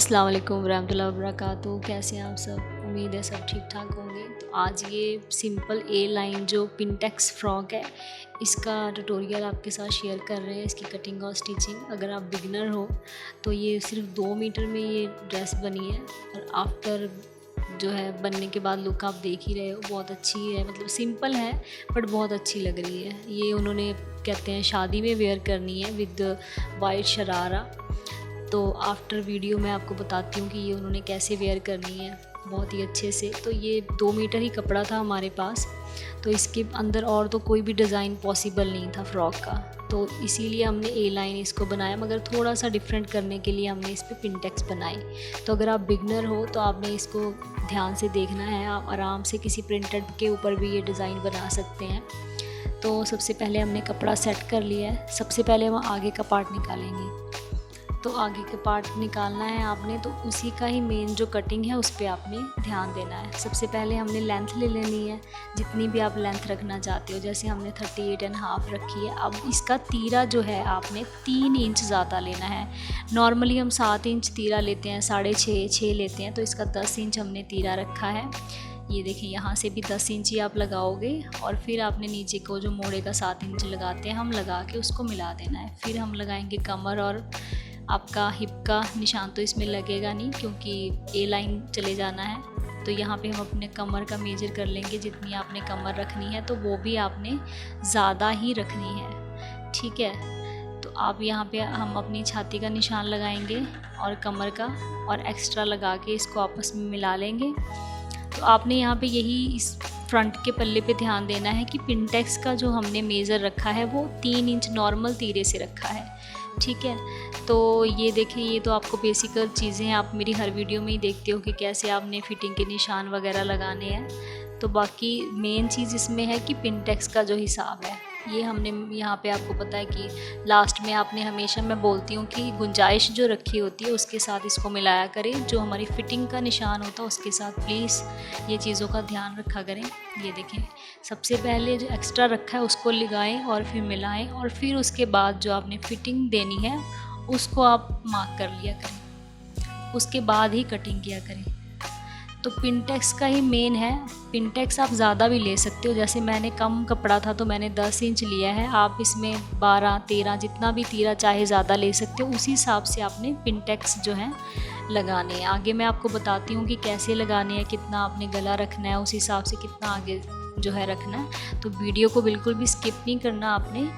अस्सलाम वालेकुम वरहमतुल्लाहि वबरकातुहू। कैसे हैं आप सब? उम्मीद है सब ठीक ठाक होंगे। तो आज ये सिंपल ए लाइन जो पिनटेक्स फ्रॉक है, इसका ट्यूटोरियल आपके साथ शेयर कर रहे हैं, इसकी कटिंग और स्टिचिंग। अगर आप बिगनर हो तो ये सिर्फ 2 मीटर में ये ड्रेस बनी है, और आफ्टर जो है बनने के बाद लुक आप देख ही रहे हो, बहुत अच्छी है। मतलब सिंपल है बट बहुत अच्छी लग रही है। ये उन्होंने कहते हैं शादी में वेयर करनी है विद वाइट शरारा। तो आफ्टर वीडियो मैं आपको बताती हूँ कि ये उन्होंने कैसे वेयर करनी है बहुत ही अच्छे से। तो ये 2 मीटर ही कपड़ा था हमारे पास, तो इसके अंदर और तो कोई भी डिज़ाइन पॉसिबल नहीं था फ्रॉक का, तो इसीलिए हमने ए लाइन इसको बनाया, मगर थोड़ा सा डिफरेंट करने के लिए हमने इस पर पिनटेक्स बनाई। तो अगर आप बिगनर हो तो आपने इसको ध्यान से देखना है, आप आराम से किसी प्रिंटेड के ऊपर भी ये डिज़ाइन बना सकते हैं। तो सबसे पहले हमने कपड़ा सेट कर लिया है। सबसे पहले हम आगे का पार्ट निकालेंगे। तो आगे के पार्ट निकालना है आपने, तो उसी का ही मेन जो कटिंग है उस पर आपने ध्यान देना है। सबसे पहले हमने लेंथ ले लेनी है, जितनी भी आप लेंथ रखना चाहते हो। जैसे हमने 38.5 रखी है। अब इसका तीरा जो है आपने 3 इंच ज़्यादा लेना है। नॉर्मली हम 7 इंच तीरा लेते हैं, 6.5 लेते हैं, तो इसका 10 इंच हमने तीरा रखा है। ये देखिए, यहाँ से भी 10 इंच ही आप लगाओगे, और फिर आपने नीचे को जो मोड़े का 7 इंच लगाते हैं हम लगा के उसको मिला देना है। फिर हम लगाएंगे कमर, और आपका हिप का निशान तो इसमें लगेगा नहीं क्योंकि ए लाइन चले जाना है। तो यहाँ पे हम अपने कमर का मेजर कर लेंगे, जितनी आपने कमर रखनी है तो वो भी आपने ज़्यादा ही रखनी है, ठीक है। तो आप यहाँ पे हम अपनी छाती का निशान लगाएंगे और कमर का, और एक्स्ट्रा लगा के इसको आपस में मिला लेंगे। तो आपने यहाँ पे यही इस फ्रंट के पल्ले पे ध्यान देना है कि पिनटेक्स का जो हमने मेज़र रखा है वो 3 इंच नॉर्मल तीरे से रखा है, ठीक है। तो ये देखिए, ये तो आपको बेसिक चीज़ें आप मेरी हर वीडियो में ही देखते हो कि कैसे आपने फिटिंग के निशान वगैरह लगाने हैं। तो बाकी मेन चीज़ इसमें है कि पिनटेक्स का जो हिसाब है, ये हमने यहाँ पे आपको पता है कि लास्ट में आपने हमेशा, मैं बोलती हूँ कि गुंजाइश जो रखी होती है उसके साथ इसको मिलाया करें। जो हमारी फिटिंग का निशान होता है उसके साथ प्लीज़ ये चीज़ों का ध्यान रखा करें। ये देखें, सबसे पहले जो एक्स्ट्रा रखा है उसको लगाएं और फिर मिलाएं, और फिर उसके बाद जो आपने फिटिंग देनी है उसको आप मार्क कर लिया करें, उसके बाद ही कटिंग किया करें। तो पिनटेक्स का ही मेन है। पिनटेक्स आप ज़्यादा भी ले सकते हो, जैसे मैंने कम कपड़ा था तो मैंने 10 इंच लिया है। आप इसमें 12, 13 जितना भी तीरा चाहे ज़्यादा ले सकते हो, उसी हिसाब से आपने पिनटेक्स जो है लगाने हैं। आगे मैं आपको बताती हूँ कि कैसे लगाने हैं, कितना आपने गला रखना है, उस हिसाब से कितना आगे जो है रखना है। तो वीडियो को बिल्कुल भी स्किप नहीं करना आपने,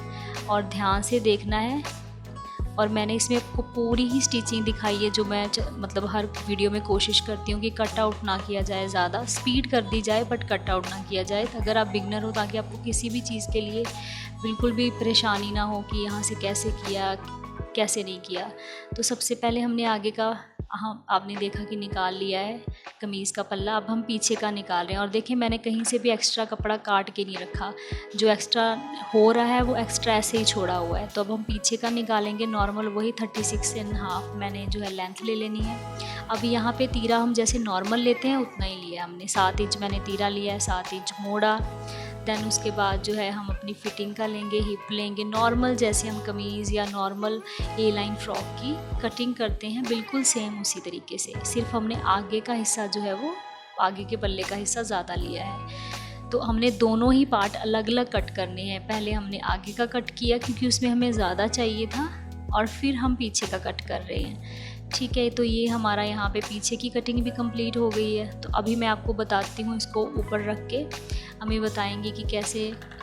और ध्यान से देखना है। और मैंने इसमें आपको पूरी ही स्टिचिंग दिखाई है, जो मैं मतलब हर वीडियो में कोशिश करती हूँ कि कट आउट ना किया जाए, ज़्यादा स्पीड कर दी जाए बट कट आउट ना किया जाए। तो अगर आप बिगनर हो, ताकि आपको किसी भी चीज़ के लिए बिल्कुल भी परेशानी ना हो कि यहाँ से कैसे किया कैसे नहीं किया। तो सबसे पहले हमने आगे का, हाँ आपने देखा कि निकाल लिया है कमीज़ का पल्ला। अब हम पीछे का निकाल रहे हैं, और देखिए मैंने कहीं से भी एक्स्ट्रा कपड़ा काट के नहीं रखा, जो एक्स्ट्रा हो रहा है वो एक्स्ट्रा ऐसे ही छोड़ा हुआ है। तो अब हम पीछे का निकालेंगे नॉर्मल, वही 36.5 मैंने जो है लेंथ ले लेनी है। अब यहाँ पे तीरा हम जैसे नॉर्मल लेते हैं उतना ही लिया हमने, 7 इंच मैंने तीरा लिया है, 7 इंच मोड़ा। दैन उसके बाद जो है हम अपनी फिटिंग का लेंगे, हिप लेंगे नॉर्मल, जैसे हम कमीज़ या नॉर्मल ए लाइन फ्रॉक की कटिंग करते हैं, बिल्कुल सेम उसी तरीके से। सिर्फ हमने आगे का हिस्सा जो है वो आगे के पल्ले का हिस्सा ज़्यादा लिया है। तो हमने दोनों ही पार्ट अलग अलग कट करने हैं। पहले हमने आगे का कट किया क्योंकि उसमें हमें ज़्यादा चाहिए था, और फिर हम पीछे का कट कर रहे हैं, ठीक है। तो ये हमारा यहाँ पे पीछे की कटिंग भी कंप्लीट हो गई है। तो अभी मैं आपको बताती हूँ, इसको ऊपर रख के हमें बताएंगे कि कैसे,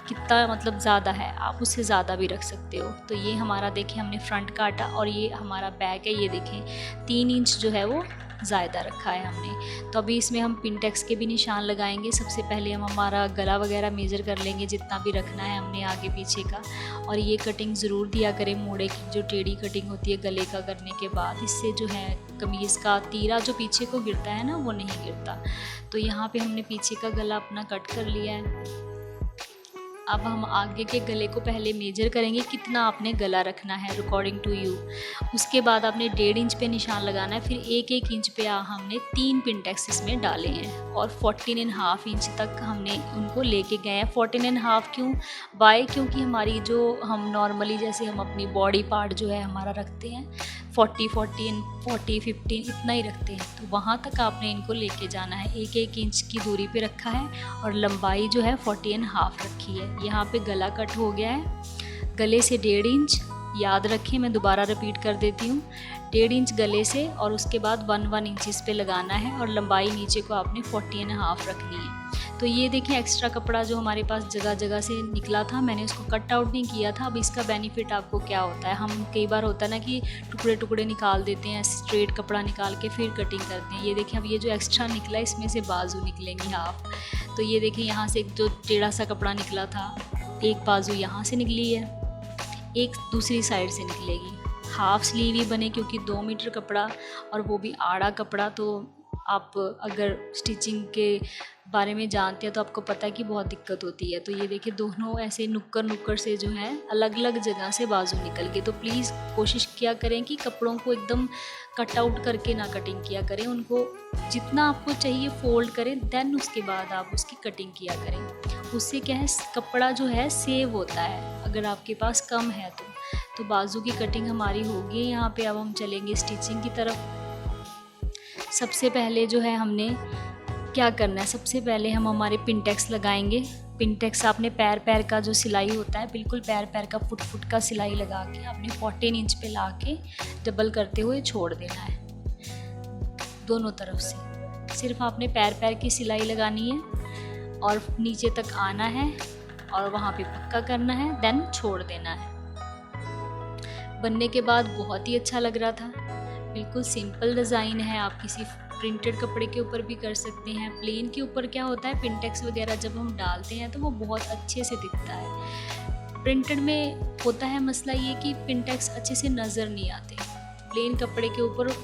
कितना मतलब ज़्यादा है, आप उससे ज़्यादा भी रख सकते हो। तो ये हमारा देखिए हमने फ्रंट काटा, और ये हमारा बैक है। ये देखें 3 इंच जो है वो ज़्यादा रखा है हमने। तो अभी इसमें हम पिनटेक्स के भी निशान लगाएंगे। सबसे पहले हम हमारा गला वगैरह मेज़र कर लेंगे, जितना भी रखना है हमने आगे पीछे का। और ये कटिंग ज़रूर दिया करें, मोड़े की जो टेढ़ी कटिंग होती है गले का करने के बाद, इससे जो है कमीज़ का तीरा जो पीछे को गिरता है ना, वो नहीं गिरता। तो यहाँ पे हमने पीछे का गला अपना कट कर लिया है। अब हम आगे के गले को पहले मेजर करेंगे, कितना आपने गला रखना है अकॉर्डिंग टू यू। उसके बाद आपने 1.5 इंच पे निशान लगाना है, फिर 1-1 इंच पे हमने 3 पिनटेक्स इसमें डाले हैं, और 14.5 इंच तक हमने उनको लेके गए हैं। 14.5 क्यों, बाय, क्योंकि हमारी जो हम नॉर्मली जैसे हम अपनी बॉडी पार्ट जो है हमारा रखते हैं, 40 एंड 15 इतना ही रखते हैं, तो वहाँ तक आपने इनको लेके जाना है। 1-1 इंच की दूरी पे रखा है और लंबाई जो है 40.5 रखी है। यहाँ पे गला कट हो गया है, गले से 1.5 इंच, याद रखें, मैं दोबारा रिपीट कर देती हूँ, 1.5 इंच गले से और उसके बाद 1 इंचेस पे लगाना है और लंबाई नीचे को आपने 40.5 रखनी है। तो ये देखिए एक्स्ट्रा कपड़ा जो हमारे पास जगह जगह से निकला था, मैंने उसको कट आउट नहीं किया था। अब इसका बेनिफिट आपको क्या होता है, हम कई बार होता है ना कि टुकड़े टुकड़े निकाल देते हैं, स्ट्रेट कपड़ा निकाल के फिर कटिंग करते हैं। ये देखिए अब ये जो एक्स्ट्रा निकला है इसमें से बाजू निकलेंगी हाफ। तो ये देखिए यहाँ से जो टेढ़ा सा कपड़ा निकला था, एक बाजू यहाँ से निकली है, एक दूसरी साइड से निकलेगी। हाफ स्लीव ही बने क्योंकि 2 मीटर कपड़ा और वो भी आड़ा कपड़ा। तो आप अगर स्टिचिंग के बारे में जानते हैं तो आपको पता है कि बहुत दिक्कत होती है। तो ये देखिए दोनों ऐसे नुक्कड़ से जो है अलग अलग जगह से बाजू निकल गए। तो प्लीज़ कोशिश किया करें कि कपड़ों को एकदम कट आउट करके ना कटिंग किया करें, उनको जितना आपको चाहिए फोल्ड करें, देन उसके बाद आप उसकी कटिंग किया करें। उससे क्या है, कपड़ा जो है सेव होता है अगर आपके पास कम है तो बाजू की कटिंग हमारी होगी यहाँ पे। अब हम चलेंगे स्टिचिंग की तरफ। सबसे पहले जो है हमने क्या करना है, सबसे पहले हम हमारे पिनटेक्स लगाएंगे। पिनटेक्स आपने पैर का जो सिलाई होता है, बिल्कुल पैर का फुट का सिलाई लगा के आपने 14 इंच पे ला के डबल करते हुए छोड़ देना है दोनों तरफ से। सिर्फ आपने पैर की सिलाई लगानी है और नीचे तक आना है और वहाँ पे पक्का करना है, देन छोड़ देना है। बनने के बाद बहुत ही अच्छा लग रहा था। बिल्कुल सिंपल डिज़ाइन है, आप किसी प्रिंटेड कपड़े के ऊपर भी कर सकते हैं। प्लेन के ऊपर क्या होता है, पिनटेक्स वगैरह जब हम डालते हैं तो वो बहुत अच्छे से दिखता है। प्रिंटेड में होता है मसला ये कि पिनटेक्स अच्छे से नज़र नहीं आते, प्लेन कपड़े के ऊपर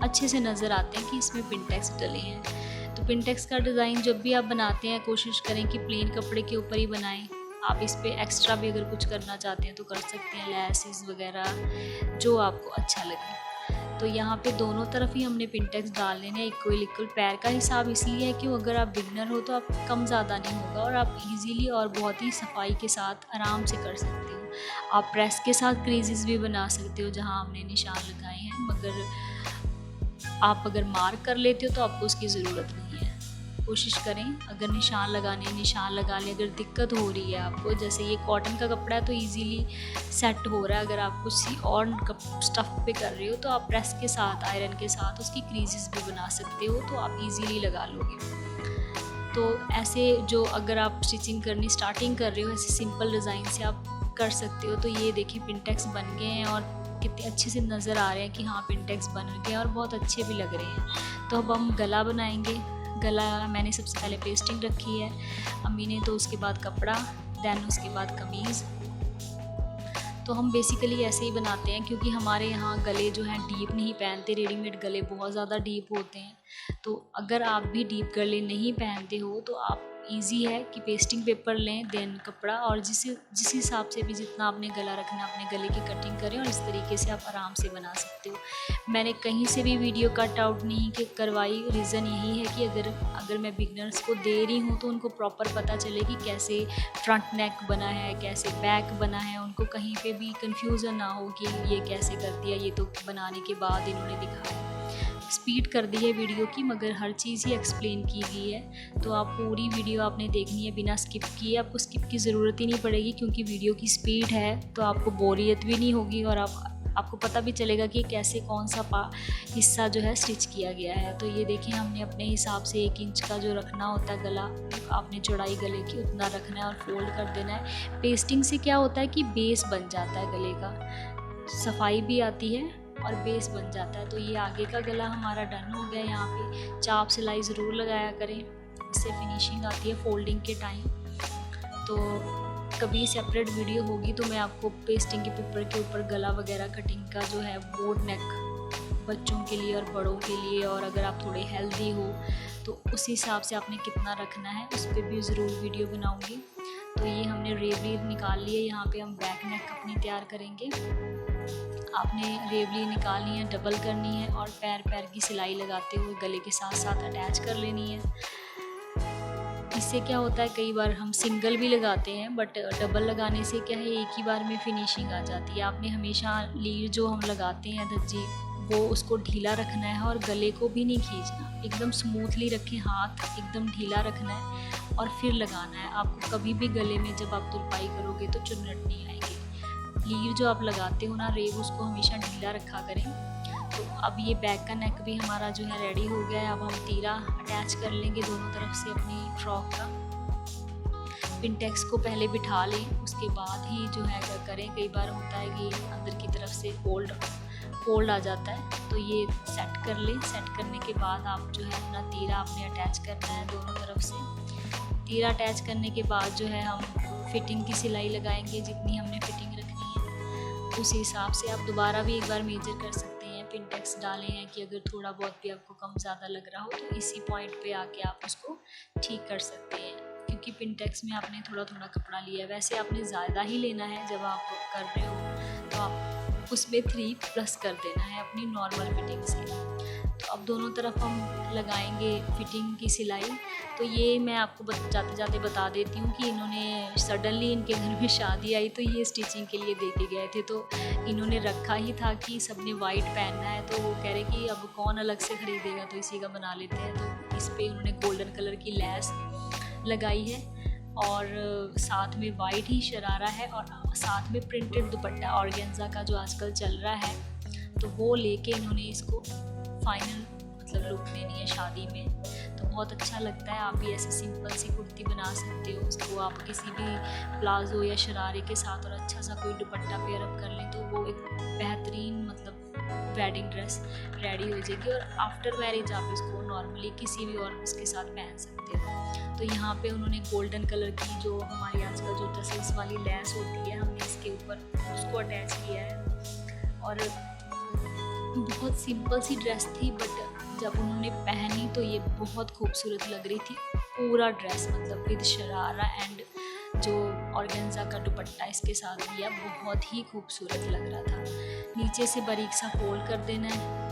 अच्छे से नज़र आते हैं कि इसमें पिनटेक्स डले हैं। तो पिनटेक्स का डिज़ाइन जब भी आप बनाते हैं कोशिश करें कि प्लेन कपड़े के ऊपर ही बनाएं। आप इस पे एक्स्ट्रा भी अगर कुछ करना चाहते हैं तो कर सकते हैं, लैसेस वगैरह जो आपको अच्छा लगे। तो यहाँ पे दोनों तरफ ही हमने पिनटेक्स डाल लेने हैं इक्वल। पैर का हिसाब इसलिए है कि अगर आप बिगनर हो तो आप कम ज़्यादा नहीं होगा और आप इजीली और बहुत ही सफाई के साथ आराम से कर सकते हो। आप प्रेस के साथ क्रीजेस भी बना सकते हो जहाँ हमने निशान लगाए हैं, मगर आप अगर मार्क कर लेते हो तो आपको उसकी ज़रूरत नहीं है। कोशिश करें अगर निशान लगा लें। अगर दिक्कत हो रही है आपको, जैसे ये कॉटन का कपड़ा है तो इजीली सेट हो रहा है, अगर आप कुछ और स्टफ़ पे कर रहे हो तो आप प्रेस के साथ, आयरन के साथ उसकी क्रीजेस भी बना सकते हो, तो आप इजीली लगा लोगे। तो ऐसे जो अगर आप स्टिचिंग करनी स्टार्टिंग कर रहे हो, ऐसे सिंपल डिज़ाइन से आप कर सकते हो। तो ये देखिए पिनटेक्स बन गए हैं और कितने अच्छे से नज़र आ रहे हैं कि हाँ पिनटेक्स बन गए और बहुत अच्छे भी लग रहे हैं। तो अब हम गला बनाएंगे। गला मैंने सबसे पहले पेस्टिंग रखी है अम्मी ने, तो उसके बाद कपड़ा, देन उसके बाद कमीज़। तो हम बेसिकली ऐसे ही बनाते हैं क्योंकि हमारे यहाँ गले जो हैं डीप नहीं पहनते, रेडीमेड गले बहुत ज़्यादा डीप होते हैं। तो अगर आप भी डीप गले नहीं पहनते हो तो आप इजी है कि पेस्टिंग पेपर लें, देन कपड़ा, और जिस हिसाब से भी जितना आपने गला रखना है अपने गले की कटिंग करें और इस तरीके से आप आराम से बना सकते हो। मैंने कहीं से भी वीडियो कट आउट नहीं करवाई, रीज़न यही है कि अगर मैं बिगनर्स को दे रही हूँ तो उनको प्रॉपर पता चले कि कैसे फ्रंट नेक बना है, कैसे बैक बना है, उनको कहीं पे भी कंफ्यूजन ना हो कि ये कैसे कर दिया, ये तो बनाने के बाद इन्होंने दिखाया। स्पीड कर दी है वीडियो की, मगर हर चीज़ ही एक्सप्लेन की गई है। तो आप पूरी वीडियो आपने देखनी है बिना स्किप किए, आपको स्किप की ज़रूरत ही नहीं पड़ेगी क्योंकि वीडियो की स्पीड है, तो आपको बोरियत भी नहीं होगी और आपको पता भी चलेगा कि कैसे कौन सा हिस्सा जो है स्टिच किया गया है। तो ये देखें हमने अपने हिसाब से 1 इंच का जो रखना होता है गला, आपने चौड़ाई गले की उतना रखना है और फोल्ड कर देना है। पेस्टिंग से क्या होता है कि बेस बन जाता है गले का, सफाई भी आती है और बेस बन जाता है। तो ये आगे का गला हमारा डन हो गया। यहाँ पे चाप सिलाई ज़रूर लगाया करें, इससे फिनिशिंग आती है फोल्डिंग के टाइम। तो कभी सेपरेट वीडियो होगी तो मैं आपको पेस्टिंग के पेपर के ऊपर गला वगैरह कटिंग का जो है बोर्ड नेक बच्चों के लिए और बड़ों के लिए, और अगर आप थोड़े हेल्दी हो तो उस हिसाब से आपने कितना रखना है उस पर भी ज़रूर वीडियो बनाऊँगी। तो ये हमने रेवली निकाल ली है। यहाँ पे हम बैक नेक अपनी तैयार करेंगे। आपने रेवली निकालनी है, डबल करनी है और पैर की सिलाई लगाते हुए गले के साथ साथ अटैच कर लेनी है। इससे क्या होता है, कई बार हम सिंगल भी लगाते हैं बट डबल लगाने से क्या है, एक ही बार में फिनिशिंग आ जाती है। आपने हमेशा लीड जो हम लगाते हैं धज्जी, वो उसको ढीला रखना है और गले को भी नहीं खींचना, एकदम स्मूथली रखें, हाथ एकदम ढीला रखना है और फिर लगाना है। आपको कभी भी गले में जब आप तुरपाई करोगे तो चुन्नट नहीं आएगी। लीड जो आप लगाते हो ना रेब, उसको हमेशा ढीला रखा करें। तो अब ये बैक का नेक भी हमारा जो है रेडी हो गया है। अब हम तीरा अटैच कर लेंगे दोनों तरफ से अपनी फ्रॉक का। पिनटेक्स को पहले बिठा लें, उसके बाद ही जो है करें। कई बार होता है कि अंदर की तरफ से फोल्ड आ जाता है, तो ये सेट कर लें। सेट करने के बाद आप जो है अपना तीरा आपने अटैच करना है दोनों तरफ से। तीरा अटैच करने के बाद जो है हम फिटिंग की सिलाई लगाएंगे, जितनी हमने फिटिंग रखनी है उस हिसाब से। आप दोबारा भी एक बार मेजर कर सकते हैं। पिनटेक्स डाले हैं कि अगर थोड़ा बहुत भी आपको कम ज़्यादा लग रहा हो तो इसी पॉइंट पे आके आप उसको ठीक कर सकते हैं, क्योंकि पिनटेक्स में आपने थोड़ा थोड़ा कपड़ा लिया है। वैसे आपने ज़्यादा ही लेना है, जब आप कर रहे हो तो आप उसमें 3+ कर देना है अपनी नॉर्मल फिटिंग से। तो अब दोनों तरफ हम लगाएंगे फिटिंग की सिलाई। तो ये मैं आपको जाते जाते बता देती हूँ कि इन्होंने सडनली इनके घर में शादी आई, तो ये स्टिचिंग के लिए दे के गए थे। तो इन्होंने रखा ही था कि सबने वाइट पहनना है, तो वो कह रहे कि अब कौन अलग से ख़रीदेगा, तो इसी का बना लेते हैं। तो इस पर इन्होंने गोल्डन कलर की लैस लगाई है और साथ में वाइट ही शरारा है और साथ में प्रिंटेड दुपट्टा ऑर्गेन्जा का जो आजकल चल रहा है, तो वो लेके इन्होंने इसको फाइनल मतलब लुक देनी है शादी में। तो बहुत अच्छा लगता है। आप भी ऐसे सिंपल सी कुर्ती बना सकते हो, उसको आप किसी भी प्लाजो या शरारे के साथ और अच्छा सा कोई दुपट्टा पेयर अप कर लें, तो वो एक बेहतरीन मतलब वेडिंग ड्रेस रेडी हो जाएगी। और आफ्टर मैरिज आप इसको नॉर्मली किसी भी और इसके साथ पहन सकते हो। तो यहाँ पे उन्होंने गोल्डन कलर की जो हमारी आजकल जो टसल्स वाली लेस होती है, हमने इसके ऊपर उसको अटैच किया है। और बहुत सिंपल सी ड्रेस थी, बट जब उन्होंने पहनी तो ये बहुत खूबसूरत लग रही थी। पूरा ड्रेस मतलब विद शरारा एंड जो ऑर्गेन्जा का दुपट्टा इसके साथ दिया, बहुत ही खूबसूरत लग रहा था। नीचे से बारीक सा फोल्ड कर देना है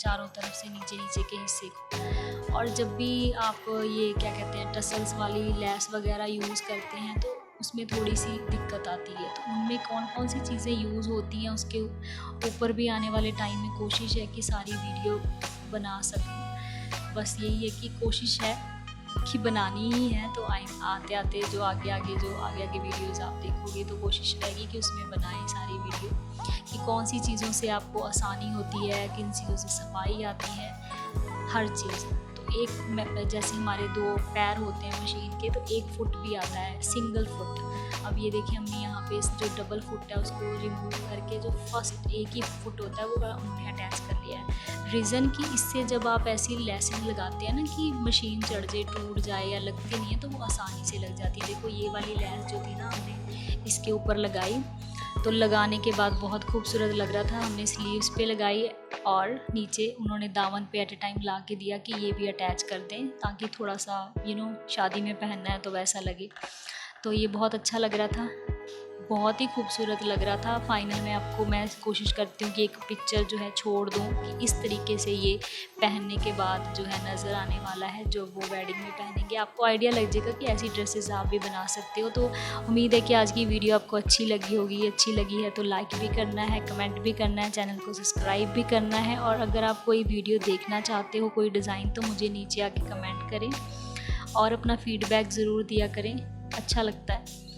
चारों तरफ से नीचे के हिस्से को। और जब भी आप ये क्या कहते हैं टसल्स वाली लेस वगैरह यूज़ करते हैं तो उसमें थोड़ी सी दिक्कत आती है। तो उनमें कौन कौन सी चीज़ें यूज़ होती हैं उसके ऊपर भी आने वाले टाइम में कोशिश है कि सारी वीडियो बना सकूं। बस यही है कि कोशिश है कि बनानी ही है। तो आते आते जो आगे वीडियोज़ आप देखोगे तो कोशिश रहेगी कि उसमें बनाएं सारी वीडियो, कि कौन सी चीज़ों से आपको आसानी होती है, किन चीज़ों से सफाई आती है, हर चीज़। तो एक जैसे हमारे 2 पैर होते हैं मशीन के, तो 1 फुट भी आता है, सिंगल फुट। अब ये देखिए हमने यहाँ पे जो डबल फुट है उसको रिमूव करके जो फर्स्ट एक ही फुट होता है वो हमने अटैच कर लिया है। रीज़न कि इससे जब आप ऐसी लेसिंग लगाते हैं ना कि मशीन चढ़ जाए, टूट जाए या लगती नहीं है, तो वो आसानी से लग जाती है। देखो ये वाली लेस जो थी ना हमने इसके ऊपर लगाई, तो लगाने के बाद बहुत खूबसूरत लग रहा था। हमने स्लीव्स पे लगाई और नीचे उन्होंने दामन पे एट ए टाइम ला के दिया कि ये भी अटैच कर दें, ताकि थोड़ा सा शादी में पहनना है तो वैसा लगे। तो ये बहुत अच्छा लग रहा था, बहुत ही खूबसूरत लग रहा था। फाइनल में आपको मैं कोशिश करती हूँ कि एक पिक्चर जो है छोड़ दूँ कि इस तरीके से ये पहनने के बाद जो है नज़र आने वाला है, जो वो वेडिंग में पहनेंगे। आपको आइडिया लग जाएगा कि ऐसी ड्रेसेस आप भी बना सकते हो। तो उम्मीद है कि आज की वीडियो आपको अच्छी लगी होगी। अच्छी लगी है तो लाइक भी करना है, कमेंट भी करना है, चैनल को सब्सक्राइब भी करना है। और अगर आप कोई वीडियो देखना चाहते हो, कोई डिज़ाइन, तो मुझे नीचे आके कमेंट करें और अपना फीडबैक ज़रूर दिया करें, अच्छा लगता है।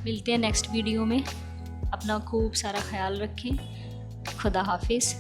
मिलते हैं नेक्स्ट वीडियो में। अपना खूब सारा ख्याल रखें। खुदा हाफिज़।